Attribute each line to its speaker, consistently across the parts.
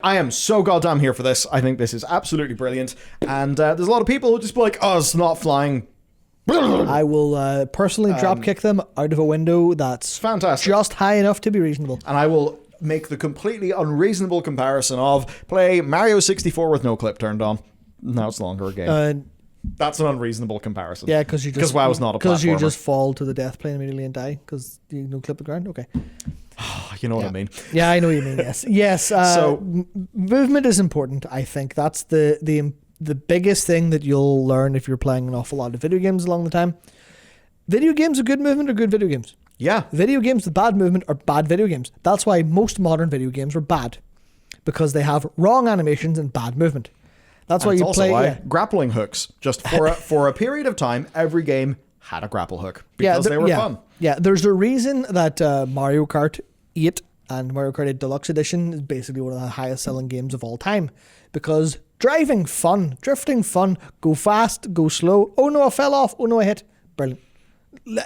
Speaker 1: I am so goddamn here for this. I think this is absolutely brilliant. And there's a lot of people who just be like, oh, it's not flying.
Speaker 2: I will personally drop kick them out of a window that's
Speaker 1: fantastic,
Speaker 2: just high enough to be reasonable.
Speaker 1: And I will make the completely unreasonable comparison of play Mario 64 with no clip turned on. Now it's longer a game. That's an unreasonable comparison.
Speaker 2: Yeah, because
Speaker 1: WoW is not a platformer.
Speaker 2: Because you just fall to the death plane immediately and die because you no clip the ground. Okay.
Speaker 1: You know what I mean?
Speaker 2: Yeah, I know what you mean. Yes, yes. So movement is important. I think that's the biggest thing that you'll learn if you're playing an awful lot of video games along the time. Video games with good movement are good video games.
Speaker 1: Yeah.
Speaker 2: Video games with bad movement are bad video games. That's why most modern video games are bad, because they have wrong animations and bad movement. That's why you play. Also why
Speaker 1: grappling hooks. Just for a period of time, every game had a grapple hook because they were fun.
Speaker 2: Yeah, there's a reason that Mario Kart 8 and Mario Kart 8 Deluxe Edition is basically one of the highest selling games of all time, because driving fun, drifting fun, go fast, go slow. Oh no, I fell off. Oh no, I hit. Brilliant.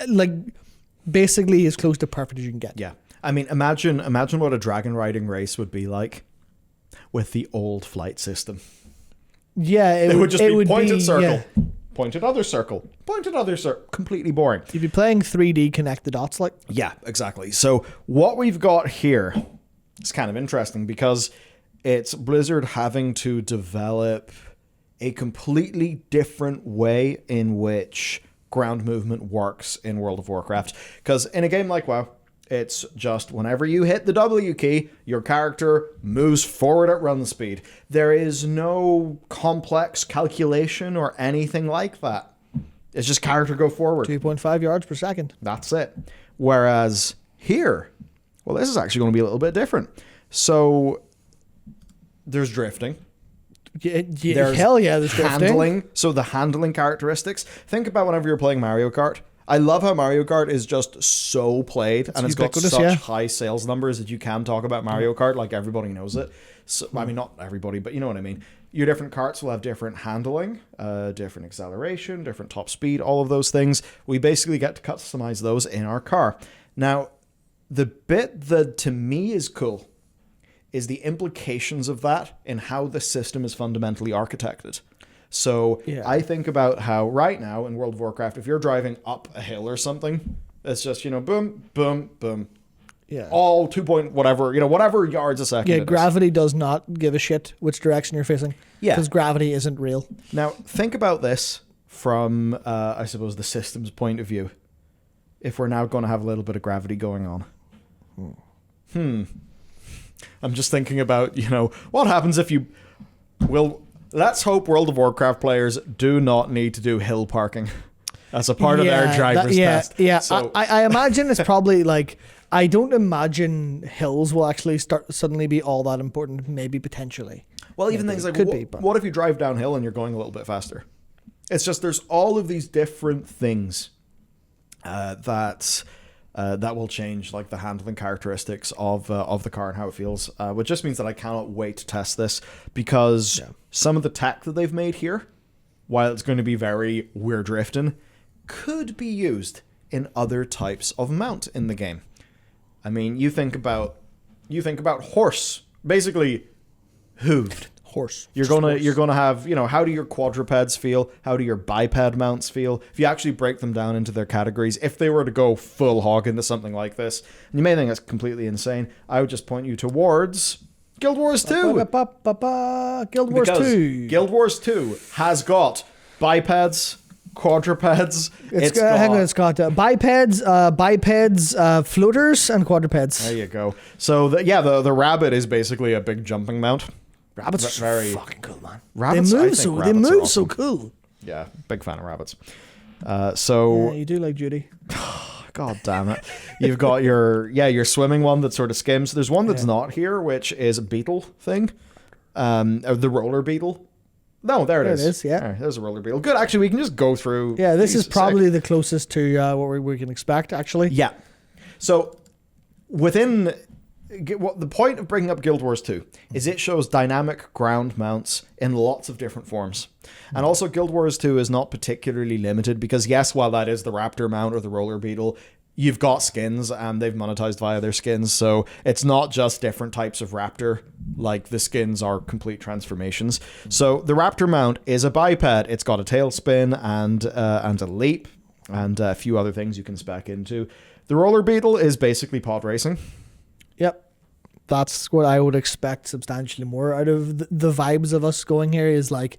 Speaker 2: Like basically as close to perfect as you can get.
Speaker 1: Yeah. I mean, imagine what a dragon riding race would be like with the old flight system.
Speaker 2: Yeah,
Speaker 1: it would just be pointed circle, pointed other circle, pointed other circle. Completely boring.
Speaker 2: You'd be playing 3D connect the dots like.
Speaker 1: Yeah, exactly. So what we've got here is kind of interesting because it's Blizzard having to develop a completely different way in which ground movement works in World of Warcraft. Because in a game like WoW, it's just whenever you hit the W key, your character moves forward at run speed. There is no complex calculation or anything like that. It's just character go forward.
Speaker 2: 2.5 yards per second.
Speaker 1: That's it. Whereas here, well, this is actually going to be a little bit different. So there's drifting.
Speaker 2: There's hell yeah, there's
Speaker 1: handling.
Speaker 2: Drifting.
Speaker 1: So the handling characteristics. Think about whenever you're playing Mario Kart. I love how Mario Kart is just so played, and it's got such high sales numbers that you can talk about Mario Kart like everybody knows it. So, I mean, not everybody, but you know what I mean. Your different karts will have different handling, different acceleration, different top speed, all of those things. We basically get to customize those in our car. Now, the bit that to me is cool is the implications of that in how the system is fundamentally architected. So I think about how right now in World of Warcraft, if you're driving up a hill or something, it's just, boom, boom, boom.
Speaker 2: Yeah.
Speaker 1: All 2 point whatever, whatever yards a second.
Speaker 2: Yeah, gravity does not give a shit which direction you're facing. Yeah. Because gravity isn't real.
Speaker 1: Now, think about this from, I suppose, the system's point of view. If we're now going to have a little bit of gravity going on. I'm just thinking about, what happens if you will... Let's hope World of Warcraft players do not need to do hill parking as a part of their driver's test.
Speaker 2: Yeah,
Speaker 1: so,
Speaker 2: I imagine it's probably like... I don't imagine hills will actually suddenly be all that important, maybe potentially.
Speaker 1: Well, even things like, what if you drive downhill and you're going a little bit faster? It's just there's all of these different things that will change, like the handling characteristics of the car and how it feels, which just means that I cannot wait to test this, because some of the tech that they've made here, while it's going to be very we're drifting, could be used in other types of mount in the game. I mean, you think about horse, basically hooved.
Speaker 2: Horse.
Speaker 1: You're gonna have, how do your quadrupeds feel? How do your biped mounts feel? If you actually break them down into their categories, if they were to go full hog into something like this, and you may think that's completely insane, I would just point you towards Guild Wars 2.
Speaker 2: Guild Wars 2.
Speaker 1: Guild Wars 2 has got bipeds, quadrupeds.
Speaker 2: It's got bipeds, floaters, and quadrupeds.
Speaker 1: There you go. So the rabbit is basically a big jumping mount.
Speaker 2: Rabbits are very fucking cool, man.
Speaker 1: Rabbits,
Speaker 2: they move so cool.
Speaker 1: Yeah, big fan of rabbits.
Speaker 2: You do like Judy.
Speaker 1: God damn it. You've got your swimming one that sort of skims. There's one that's not here, which is a beetle thing. The roller beetle. No, there it is.
Speaker 2: Yeah.
Speaker 1: Right, there's a roller beetle. Good, actually, we can just go through.
Speaker 2: Yeah, this is probably the closest to what we can expect, actually.
Speaker 1: Yeah. So, what the point of bringing up Guild Wars 2 is it shows dynamic ground mounts in lots of different forms. And also Guild Wars 2 is not particularly limited because, yes, while that is the raptor mount or the roller beetle, you've got skins and they've monetized via their skins. So it's not just different types of raptor. Like the skins are complete transformations. So the raptor mount is a biped. It's got a tail spin and a leap and a few other things you can spec into. The roller beetle is basically pod racing.
Speaker 2: Yep. That's what I would expect substantially more out of the vibes of us going here is like,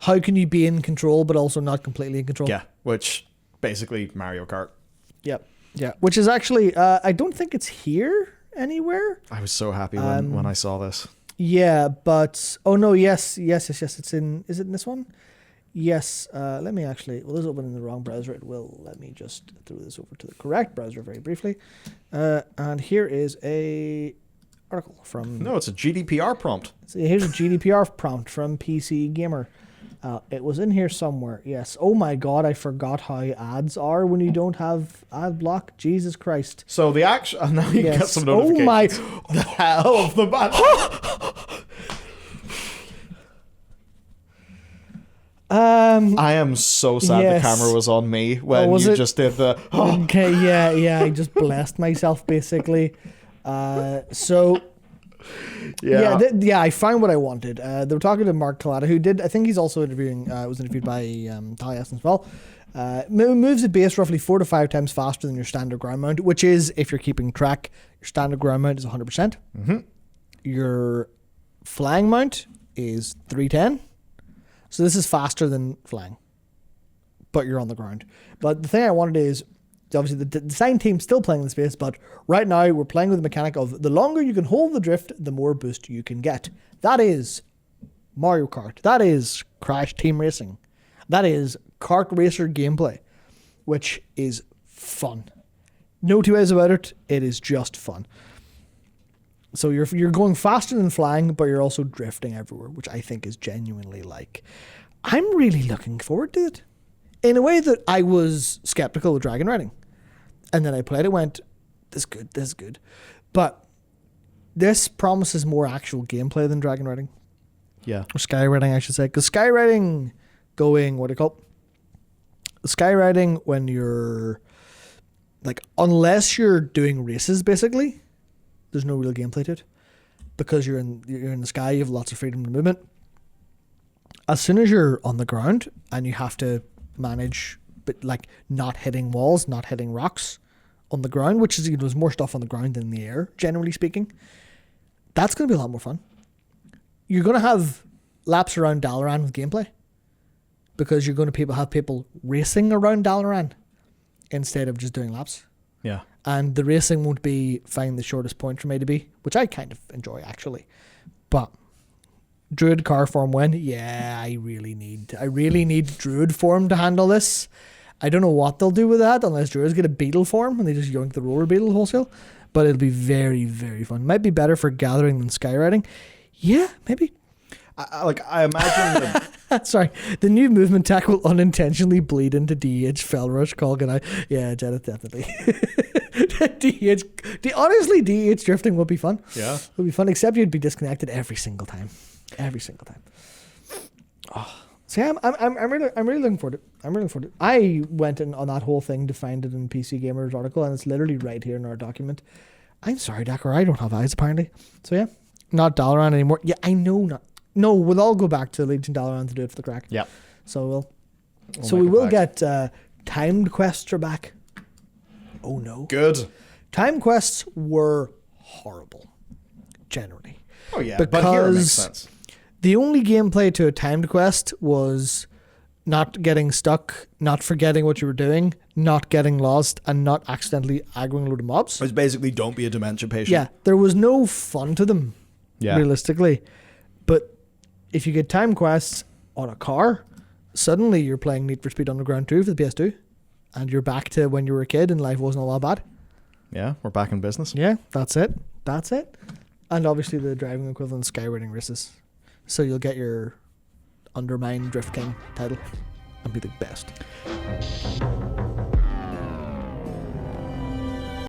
Speaker 2: how can you be in control but also not completely in control?
Speaker 1: Yeah, which basically Mario Kart.
Speaker 2: Yep. Yeah, which is actually, I don't think it's here anywhere.
Speaker 1: I was so happy when I saw this.
Speaker 2: Yeah, but, oh no, yes, it's in, is it in this one? Yes, let me actually, well, this is open in the wrong browser. It will, let me just throw this over to the correct browser very briefly. And here is a article from...
Speaker 1: No, it's a GDPR prompt.
Speaker 2: So here's a GDPR prompt from PC Gamer. It was in here somewhere. Yes. Oh my God, I forgot how ads are when you don't have ad block. Jesus Christ.
Speaker 1: So the actual... Now you get some notifications.
Speaker 2: Oh my...
Speaker 1: The hell of the bad... I am so sad the camera was on me when you just did the...
Speaker 2: Okay, yeah, I just blessed myself basically. So... Yeah, I found what I wanted. They were talking to Mark Collada, who did, I think he's also was interviewed by Taliesin as well. Moves the base roughly 4 to 5 times faster than your standard ground mount, which is, if you're keeping track, your standard ground mount is 100%.
Speaker 1: Mm-hmm.
Speaker 2: Your flying mount is 310. So this is faster than flying, but you're on the ground. But the thing I wanted is, obviously the design team's still playing in the space, but right now we're playing with the mechanic of the longer you can hold the drift, the more boost you can get. That is Mario Kart. That is Crash Team Racing. That is kart racer gameplay, which is fun. No two ways about it. It is just fun. So you're going faster than flying, but you're also drifting everywhere, which I think is genuinely like... I'm really looking forward to it. In a way that I was skeptical of dragon riding. And then I played it, went, this is good. But this promises more actual gameplay than dragon riding.
Speaker 1: Yeah.
Speaker 2: Or skywriting, I should say. Because skywriting going, what do you call it? Skywriting when you're, like, unless you're doing races, basically, there's no real gameplay to it. Because you're in the sky, you have lots of freedom of movement. As soon as you're on the ground and you have to manage, but like not hitting walls, not hitting rocks on the ground, which is, there's more stuff on the ground than in the air, generally speaking. That's going to be a lot more fun. You're going to have laps around Dalaran with gameplay because you're going to have people racing around Dalaran instead of just doing laps.
Speaker 1: Yeah.
Speaker 2: And the racing won't be find the shortest point from A to B, which I kind of enjoy actually. But Druid car form when? Yeah, I really need Druid form to handle this. I don't know what they'll do with that unless Druids get a beetle form and they just yoink the roller beetle wholesale. But it'll be very, very fun. Might be better for gathering than skywriting. Yeah, maybe.
Speaker 1: I imagine...
Speaker 2: Sorry. The new movement tech will unintentionally bleed into DH Fell Rush call. Can I? Yeah, Janet, definitely. Honestly, DH drifting would be fun.
Speaker 1: Yeah.
Speaker 2: It would be fun, except you'd be disconnected every single time. Every single time. Oh. So yeah, I'm really looking forward to it. I'm really looking forward to it. I went in on that whole thing to find it in PC Gamer's article, and it's literally right here in our document. I'm sorry, Dakar, I don't have eyes apparently. So yeah, not Dalaran anymore. Yeah, I know not. No, we'll all go back to Legion Dalaran to do it for the crack.
Speaker 1: Yeah.
Speaker 2: So we will get timed quests are back. Oh no.
Speaker 1: Good.
Speaker 2: Time quests were horrible, generally.
Speaker 1: Oh yeah, but here it makes sense.
Speaker 2: The only gameplay to a timed quest was not getting stuck, not forgetting what you were doing, not getting lost, and not accidentally aggroing a load of mobs.
Speaker 1: It's basically don't be a dementia patient.
Speaker 2: Yeah, there was no fun to them, realistically. But if you get time quests on a car, suddenly you're playing Need for Speed Underground 2 for the PS2, and you're back to when you were a kid and life wasn't all that bad.
Speaker 1: Yeah, we're back in business.
Speaker 2: Yeah, that's it. And obviously the driving equivalent skywriting races. So you'll get your Undermine Drift King title and be the best.